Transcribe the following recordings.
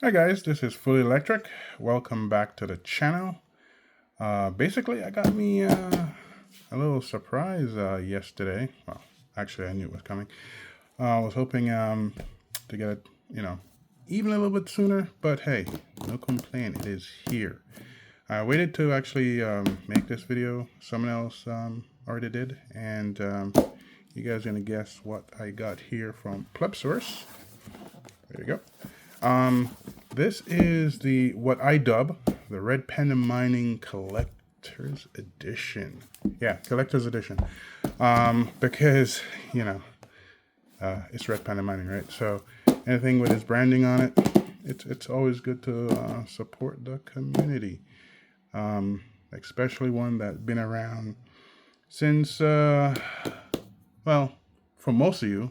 Hi guys, this is Fully Electric. Welcome back to the channel. Basically, I got me a little surprise yesterday. Well, actually, I knew it was coming. I was hoping to get it, even a little bit sooner, but hey, no complaint. It is here. I waited to actually make this video. Someone else already did, and you guys are gonna guess what I got here from Source. There you go. This is what I dub the Red Panda Mining Collector's Edition. Yeah, Collector's Edition. Because it's Red Panda Mining, right? So anything with his branding on it, it's always good to support the community, especially one that's been around since well, for most of you,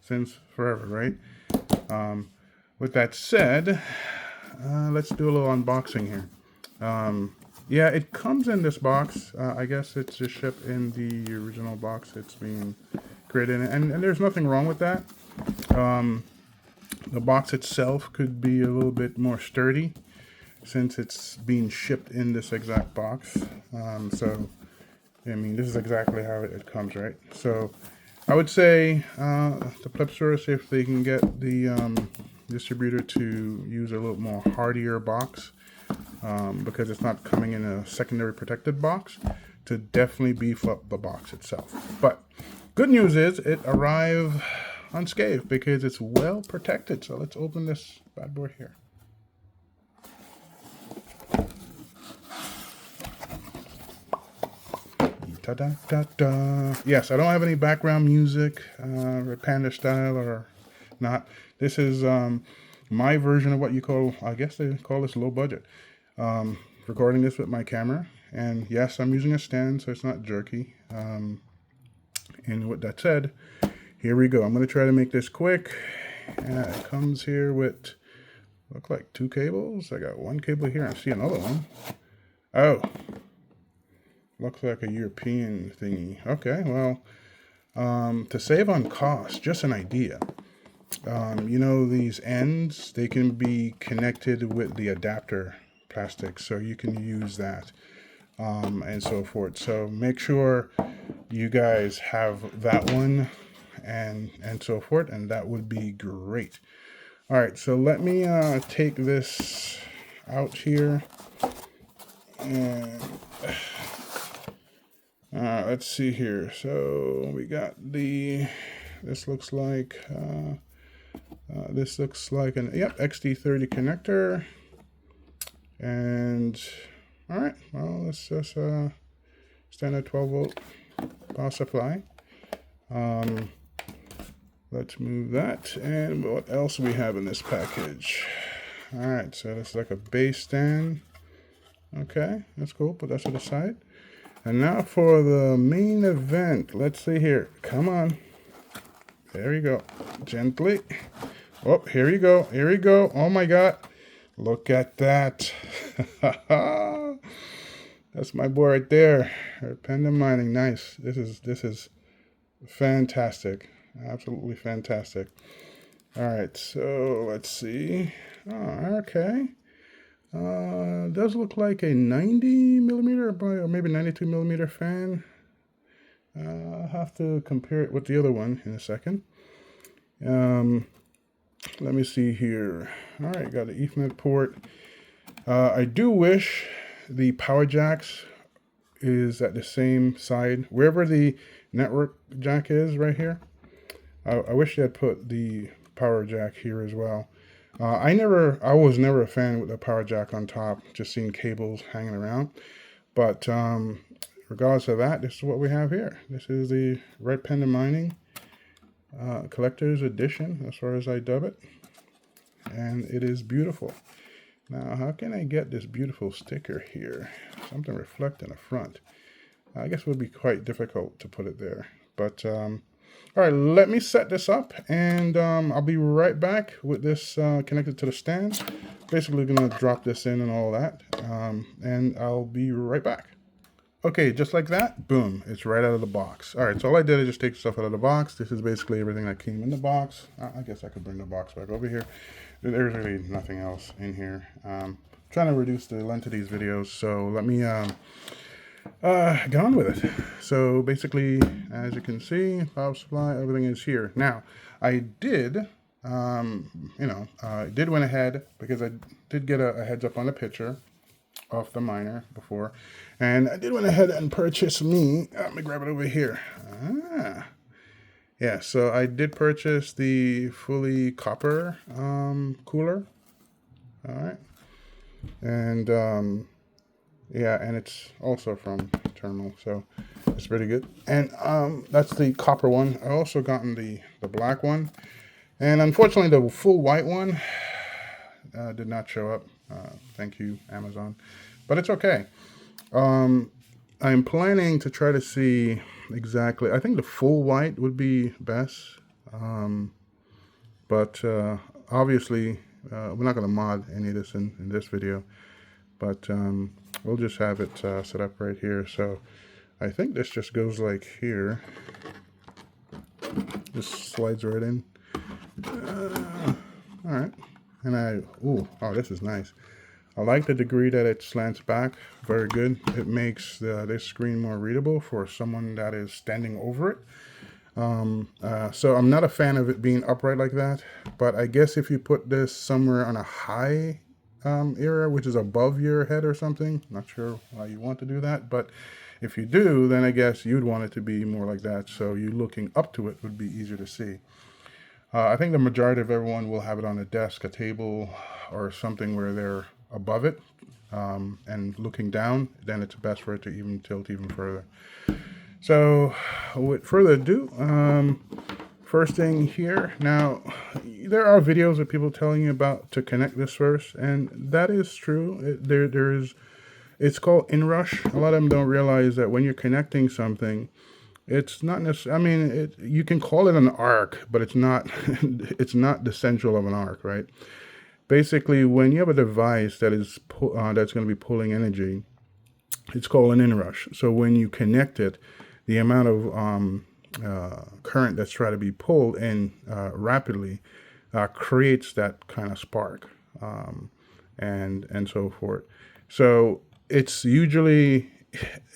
since forever, right? With that said, let's do a little unboxing here. Yeah, it comes in this box. I guess it's just shipped in the original box it's being created in. And there's nothing wrong with that. The box itself could be a little bit more sturdy since it's being shipped in this exact box. So, I mean, this is exactly how it comes, right? So, I would say the Plebsaurus, if they can get the distributor to use a little more hardier box, because it's not coming in a secondary protected box, to definitely beef up the box itself. But good news is it arrived unscathed because it's well protected. So let's open this bad boy here. Ta-da-da-da. Yes, I don't have any background music, Panda style or not. This is my version of what you call, I guess they call this low budget. Recording this with my camera. And yes, I'm using a stand, so it's not jerky. And with that said, here we go. I'm going to try to make this quick. It comes here with, look like 2 cables. I got 1 cable here. I see another one. Oh. Looks like a European thingy. Okay, well, to save on cost, just an idea. These ends, they can be connected with the adapter plastic, so you can use that and so forth. So make sure you guys have that one and so forth, and that would be great. All right, so let me take this out here and let's see here. So we got this looks like an XT30 connector. And all right, well, let's just standard 12 volt power supply. Let's move that. And what else we have in this package? All right, so it's like a base stand. Okay, that's cool. Put that to the side. And now for the main event. Let's see here. Come on. There you go. Gently. Oh, here you go. Here we go. Oh my God. Look at that. That's my boy right there. Panda Mining. Nice. This is fantastic. Absolutely fantastic. All right. So let's see. Oh, okay. Does look like a 90 millimeter or maybe 92 millimeter fan. I'll have to compare it with the other one in a second. Let me see here. All right, got an Ethernet port. I do wish the power jacks is at the same side. Wherever the network jack is right here, I wish they had put the power jack here as well. I was never a fan with the power jack on top, just seeing cables hanging around. But regardless of that, this is what we have here. This is the Red Panda Mining Collector's Edition, as far as I dub it. And it is beautiful. Now, how can I get this beautiful sticker here? Something reflecting the front. I guess it would be quite difficult to put it there. But all right, let me set this up, and I'll be right back with this connected to the stand. Basically gonna drop this in and all that, and I'll be right back. Okay, just like that, boom, it's right out of the box. All right, so all I did is just take stuff out of the box. This is basically everything that came in the box. I guess I could bring the box back over here. There's really nothing else in here. Trying to reduce the length of these videos, so let me get on with it. So basically, as you can see, power supply, everything is here. Now, I did, I did went ahead because I did get a heads up on the picture off the miner before, and I did went ahead and purchase me. Let me grab it over here. Yeah, so I did purchase the fully copper cooler. All right, and yeah, and it's also from Thermal, so it's pretty good. And that's the copper one. I also gotten the black one, and unfortunately the full white one did not show up. Thank you, Amazon, but it's okay. I'm planning to try to see exactly. I think the full white would be best, but obviously we're not going to mod any of this in this video. But we'll just have it set up right here. So I think this just goes like here. Just slides right in. All right. And oh, this is nice. I like the degree that it slants back. Very good. It makes this screen more readable for someone that is standing over it. So I'm not a fan of it being upright like that. But I guess if you put this somewhere on a high area, which is above your head or something, not sure why you want to do that. But if you do, then I guess you'd want it to be more like that. So you looking up to it would be easier to see. I think the majority of everyone will have it on a desk, a table, or something where they're above it and looking down. Then it's best for it to even tilt even further. So with further ado, first thing here. Now, there are videos of people telling you about to connect this first, and that is true. It's called inrush. A lot of them don't realize that when you're connecting something, it's not necessarily, I mean, you can call it an arc, but it's not, it's not the central of an arc, right? Basically, when you have a device that is that's going to be pulling energy, it's called an inrush. So when you connect it, the amount of current that's trying to be pulled in rapidly creates that kind of spark, and so forth. So it's usually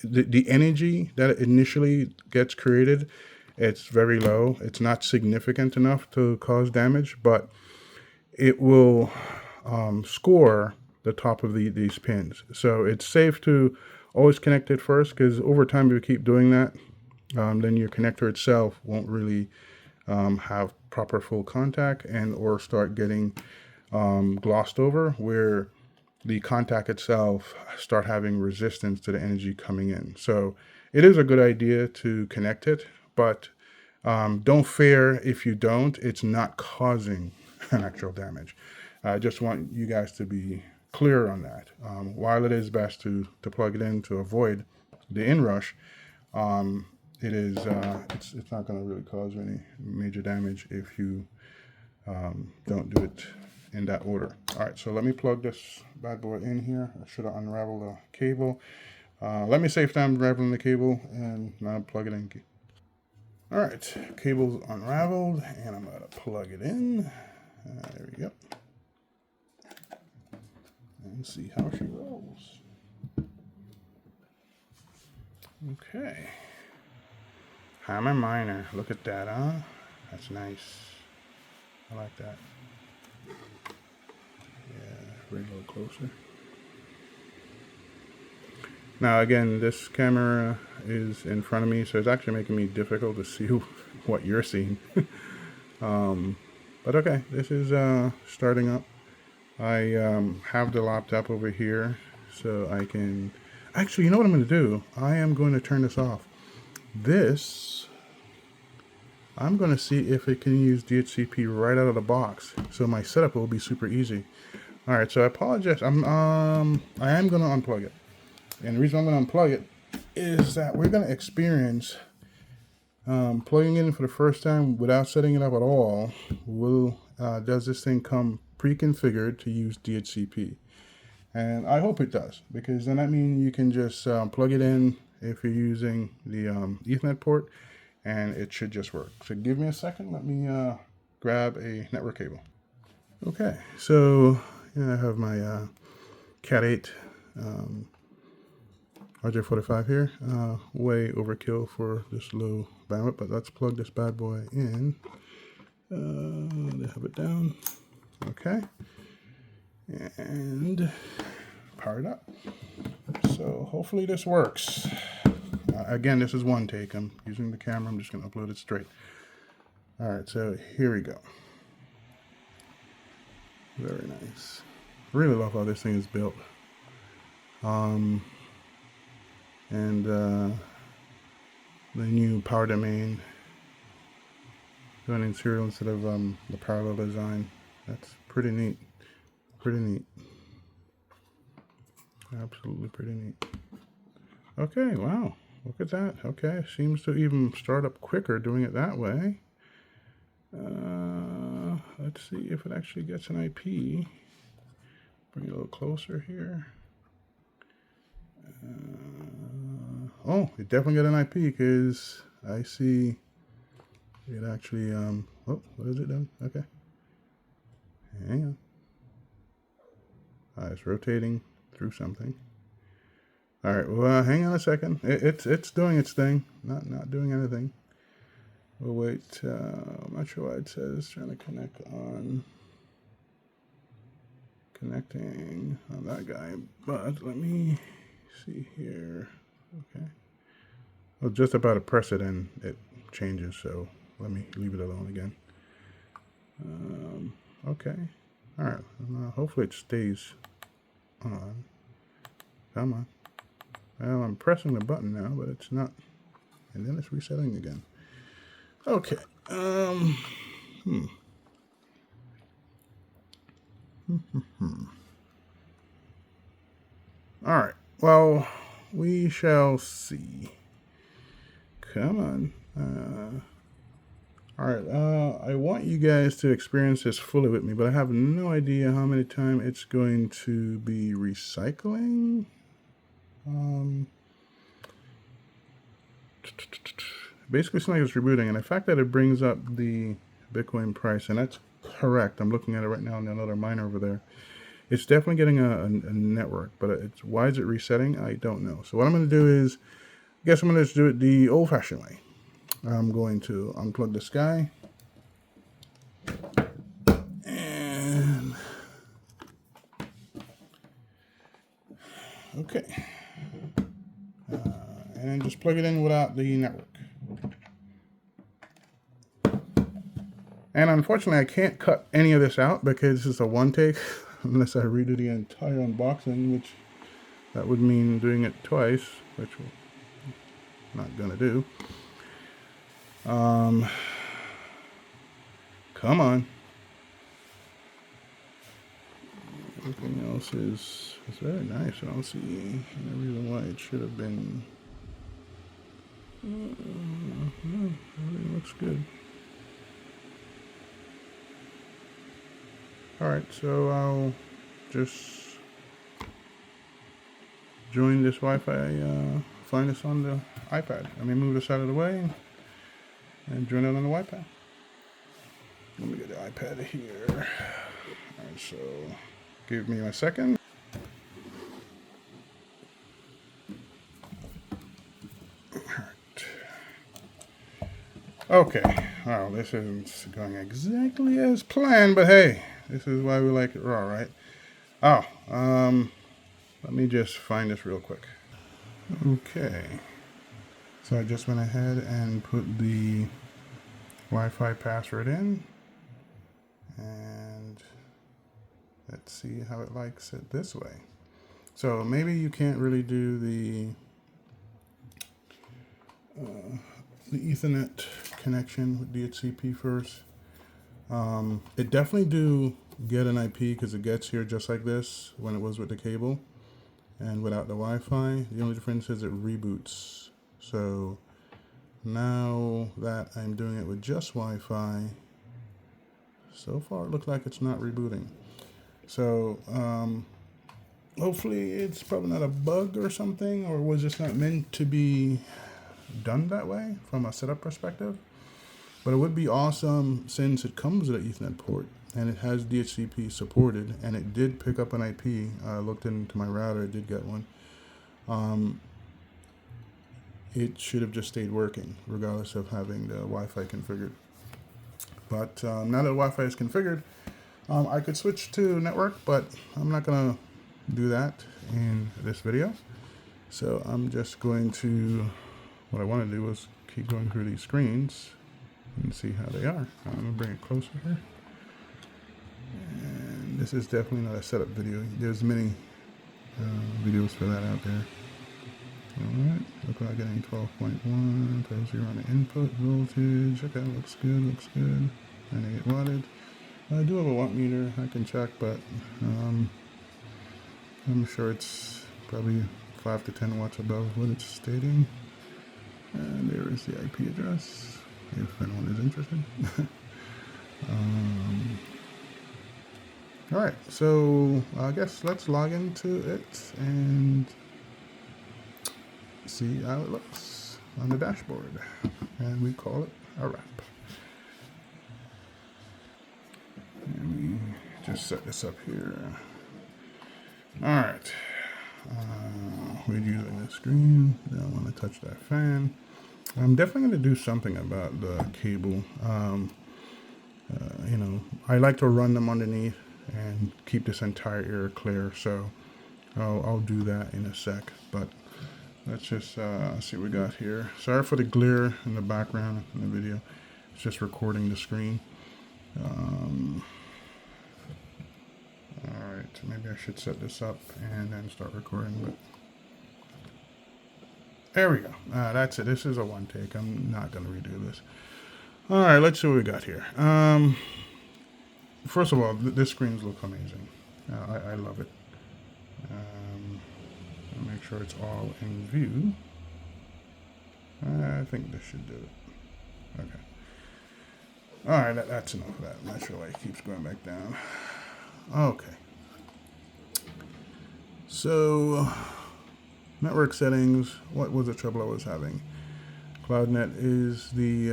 the energy that initially gets created, it's very low. It's not significant enough to cause damage, but it will score the top of these pins. So it's safe to always connect it first, because over time, if you keep doing that, then your connector itself won't really have proper full contact and or start getting glossed over, where the contact itself start having resistance to the energy coming in. So it is a good idea to connect it, but don't fear if you don't. It's not causing an actual damage. I just want you guys to be clear on that. While it is best to plug it in to avoid the inrush, it's not going to really cause any major damage if you don't do it in that order. All right, so let me plug this bad boy in here. I should have unraveled the cable. Let me save time unraveling the cable and now plug it in. All right, cable's unraveled and I'm gonna plug it in. There we go. And see how she rolls. Okay. Hammer miner, look at that, huh? That's nice. I like that. Bring it a little closer. Now again, this camera is in front of me, so it's actually making me difficult to see what you're seeing. But okay, this is starting up. I have the laptop over here, so I can... Actually, you know what I'm going to do? I am going to turn this off. I'm going to see if it can use DHCP right out of the box, so my setup will be super easy. All right, so I apologize. I am going to unplug it. And the reason I'm going to unplug it is that we're going to experience plugging it in for the first time without setting it up at all. Does this thing come pre-configured to use DHCP? And I hope it does, because then that means you can just plug it in if you're using the Ethernet port, and it should just work. So give me a second. Let me grab a network cable. Okay, so I have my Cat 8 RJ45 here. Way overkill for this low bandwidth, but let's plug this bad boy in. Have it down. Okay, and power it up. So hopefully this works. Again, this is one take. I'm using the camera. I'm just going to upload it straight. All right, so here we go. Very nice. Really love how this thing is built. And the new power domain going in serial instead of the parallel design. That's pretty neat. Pretty neat. Absolutely pretty neat. Okay, wow. Look at that. Okay, seems to even start up quicker doing it that way. Let's see if it actually gets an IP. Bring it a little closer here. Oh, it definitely got an IP because I see it actually, oh, what is it done? Okay. Hang on. It's rotating through something. All right, well, hang on a second. It's doing its thing, not doing anything. We'll wait. I'm not sure why it says trying to connecting on that guy, but let me see here. Okay. Well, just about to press it and it changes, so let me leave it alone again. Okay. All right. Hopefully it stays on. Come on. Well, I'm pressing the button now, but it's not. And then it's resetting again. Okay. All right. Well, we shall see. Come on. All right. I want you guys to experience this fully with me, but I have no idea how many times it's going to be recycling. Basically, it's like it's rebooting, and the fact that it brings up the Bitcoin price, and that's correct. I'm looking at it right now on another miner over there. It's definitely getting a network, but why is it resetting? I don't know. So what I'm going to do is, I guess I'm going to just do it the old-fashioned way. I'm going to unplug this guy, and okay, and then just plug it in without the network. And unfortunately, I can't cut any of this out because this is a one take, unless I redo the entire unboxing, which that would mean doing it twice, which we're not gonna do. Come on. Everything else is very nice. I don't see any reason why it should have been. No, everything looks good. Alright, so I'll just join this Wi-Fi, find this on the iPad. Let me move this out of the way and join it on the Wi-Fi. Let me get the iPad here. Alright, so give me a second. Alright. Okay, well, this isn't going exactly as planned, but hey, this is why we like it raw, right? Oh, let me just find this real quick. Okay, so I just went ahead and put the Wi-Fi password in, and let's see how it likes it this way. So maybe you can't really do the Ethernet connection with DHCP first. It definitely do get an IP because it gets here just like this when it was with the cable and without the Wi-Fi. The only difference is it reboots. So now that I'm doing it with just Wi-Fi, so far it looks like it's not rebooting. So hopefully it's probably not a bug or something, or was just not meant to be done that way from a setup perspective. But it would be awesome since it comes with an Ethernet port and it has DHCP supported, and it did pick up an IP. I looked into my router, it did get one. It should have just stayed working regardless of having the Wi-Fi configured. But now that Wi-Fi is configured, I could switch to network, but I'm not gonna do that in this video. So I'm just going to, what I want to do is keep going through these screens and see how they are. I'm gonna bring it closer here. And this is definitely not a setup video. There's many videos for that out there. Alright, look like getting 12.1, tells you on the input voltage. Okay, looks good, looks good. 98 wattage. I do have a watt meter I can check, but I'm sure it's probably 5 to 10 watts above what it's stating. And there is the IP address, if anyone is interested. Alright, so I guess let's log into it and see how it looks on the dashboard. And we call it a wrap. And we just set this up here. Alright. We're using the screen. Don't want to touch that fan. I'm definitely going to do something about the cable. You know, I like to run them underneath and keep this entire area clear. So I'll do that in a sec. But let's just see what we got here. Sorry for the glare in the background in the video. It's just recording the screen. Alright, maybe I should set this up and then start recording. But there we go. That's it. This is a one take. I'm not going to redo this. Alright, let's see what we got here. First of all, this screens look amazing. I love it. I'll make sure it's all in view. I think this should do it. Okay. Alright, that's enough of that. I'm not sure why it keeps going back down. Okay. So, network settings. What was the trouble I was having? CloudNet is the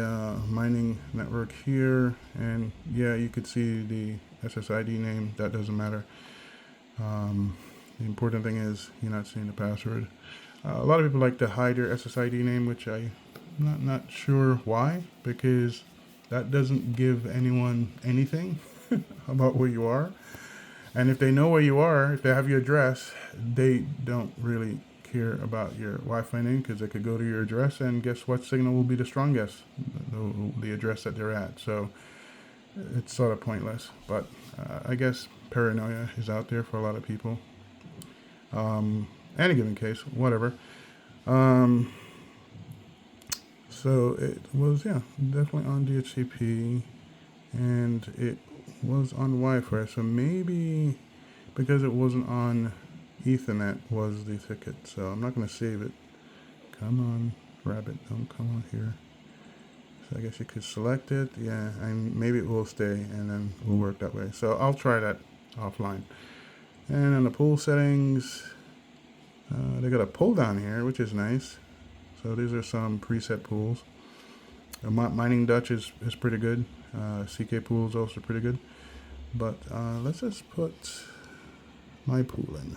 mining network here, and yeah, you could see the SSID name. That doesn't matter. The important thing is you're not seeing the password. A lot of people like to hide their SSID name, which I'm not sure why, because that doesn't give anyone anything about where you are. And if they know where you are, if they have your address, they don't really care about your Wi-Fi name, because they could go to your address and guess what signal will be the strongest? The address that they're at. So it's sort of pointless. But I guess paranoia is out there for a lot of people. Any given case, whatever. So it was, yeah, definitely on DHCP, and it was on Wi-Fi. So maybe because it wasn't on Ethernet was the ticket. So I'm not going to save it. Come on, rabbit, don't come on here. So I guess you could select it. Yeah, and maybe it will stay, and then we'll work that way. So I'll try that offline. And on the pool settings, they got a pull down here, which is nice. So these are some preset pools. Mining Dutch is pretty good. CK pool is also pretty good. But let's just put my pool in.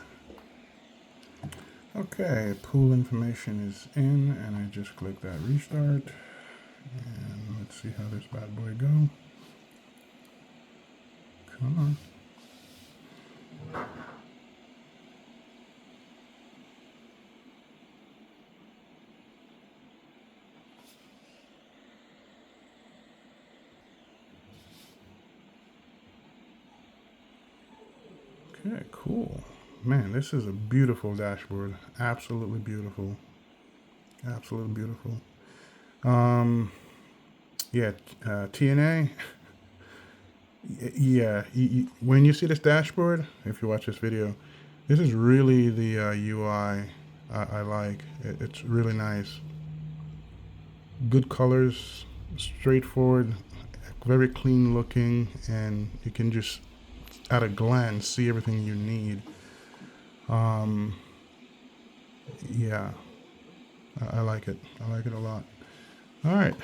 Okay, pool information is in, and I just click that restart. And let's see how this bad boy go. Come on. Okay, cool. Man, this is a beautiful dashboard. Absolutely beautiful. Absolutely beautiful. Yeah, TNA. Yeah, when you see this dashboard, if you watch this video, this is really the UI I like. It's really nice. Good colors, straightforward, very clean looking, and you can just at a glance see everything you need. Yeah, I like it. I like it a lot. All right.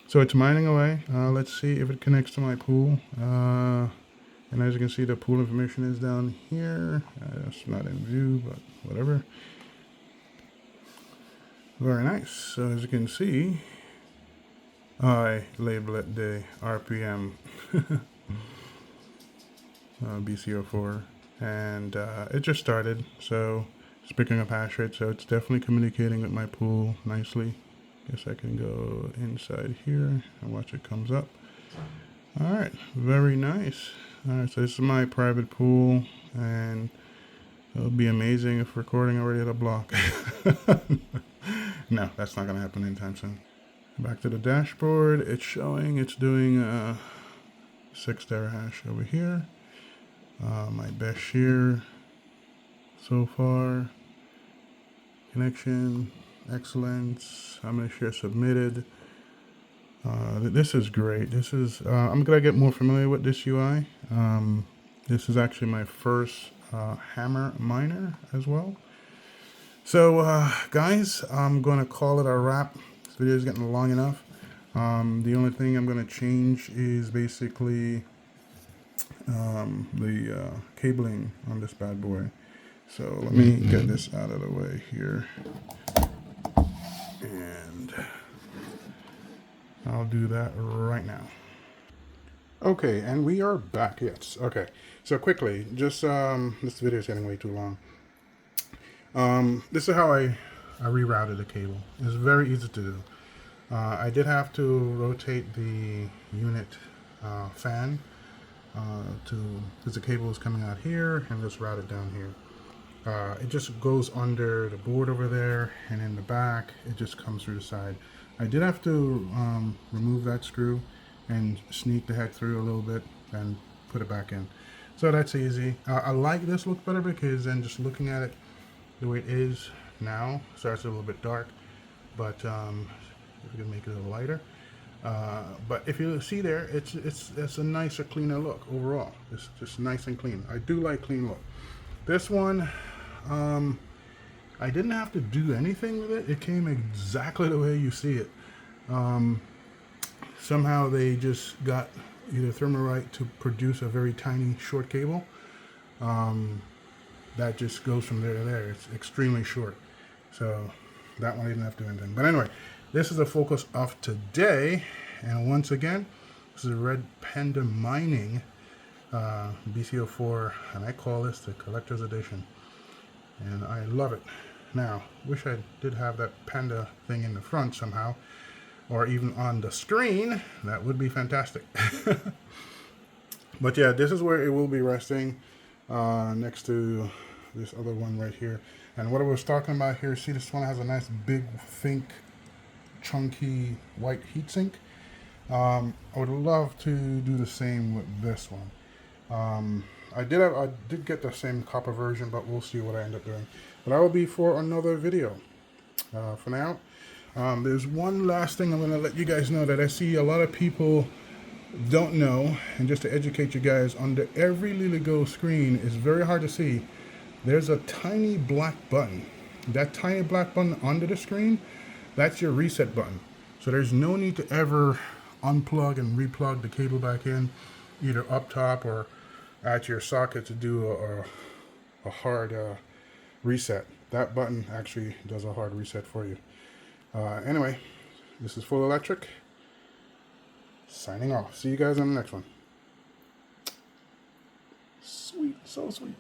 So it's mining away. Let's see if it connects to my pool. And as you can see, the pool information is down here. It's not in view, but whatever. Very nice. So as you can see, I label it the RPM BC04, and it just started. So it's picking up hash rate. So it's definitely communicating with my pool nicely. Guess I can go inside here and watch it comes up. All right, very nice. All right, so this is my private pool, and it would be amazing if recording already had a block. No, that's not gonna happen anytime soon. Back to the dashboard. It's showing it's doing 6 terahash over here. My best share so far. Connection, excellence. How many shares submitted? This is great. This is I'm gonna get more familiar with this UI. This is actually my first hammer miner as well. So guys, I'm gonna call it a wrap. This video is getting long enough. The only thing I'm gonna change is basically the cabling on this bad boy. So let me get this out of the way here, and I'll do that right now. Okay, and we are back. Yes. Okay. So quickly, just this video is getting way too long. This is how I rerouted the cable. It's very easy to do. I did have to rotate the unit fan because the cable is coming out here and just route it down here. It just goes under the board over there, and in the back it just comes through the side. I did have to remove that screw and sneak the head through a little bit and put it back in. So that's easy. I like this look better because then just looking at it the way it is now, starts a little bit dark, but if we can make it a little lighter. But if you see there, it's a nicer, cleaner look overall. It's just nice and clean. I do like clean look. This one, I didn't have to do anything with it. It came exactly the way you see it. Somehow they just got either Thermarite to produce a very tiny short cable. That just goes from there to there. It's extremely short. So that one I didn't have to do anything. But anyway, this is the focus of today. And once again, this is a Red Panda Mining BC04, and I call this the collector's edition. And I love it. Now, wish I did have that Panda thing in the front somehow, or even on the screen. That would be fantastic. But yeah, this is where it will be resting next to this other one right here. And what I was talking about here, see this one has a nice big, think, chunky white heatsink. I would love to do the same with this one. I did get the same copper version, but we'll see what I end up doing. But that will be for another video. For now, there's one last thing I'm going to let you guys know that I see a lot of people don't know, and just to educate you guys, under every LilyGo screen, is very hard to see. There's a tiny black button. That tiny black button under the screen, that's your reset button. So there's no need to ever unplug and replug the cable back in, either up top or at your socket to do a hard reset. That button actually does a hard reset for you. Anyway, this is Full Electric, signing off. See you guys on the next one. Sweet, so sweet.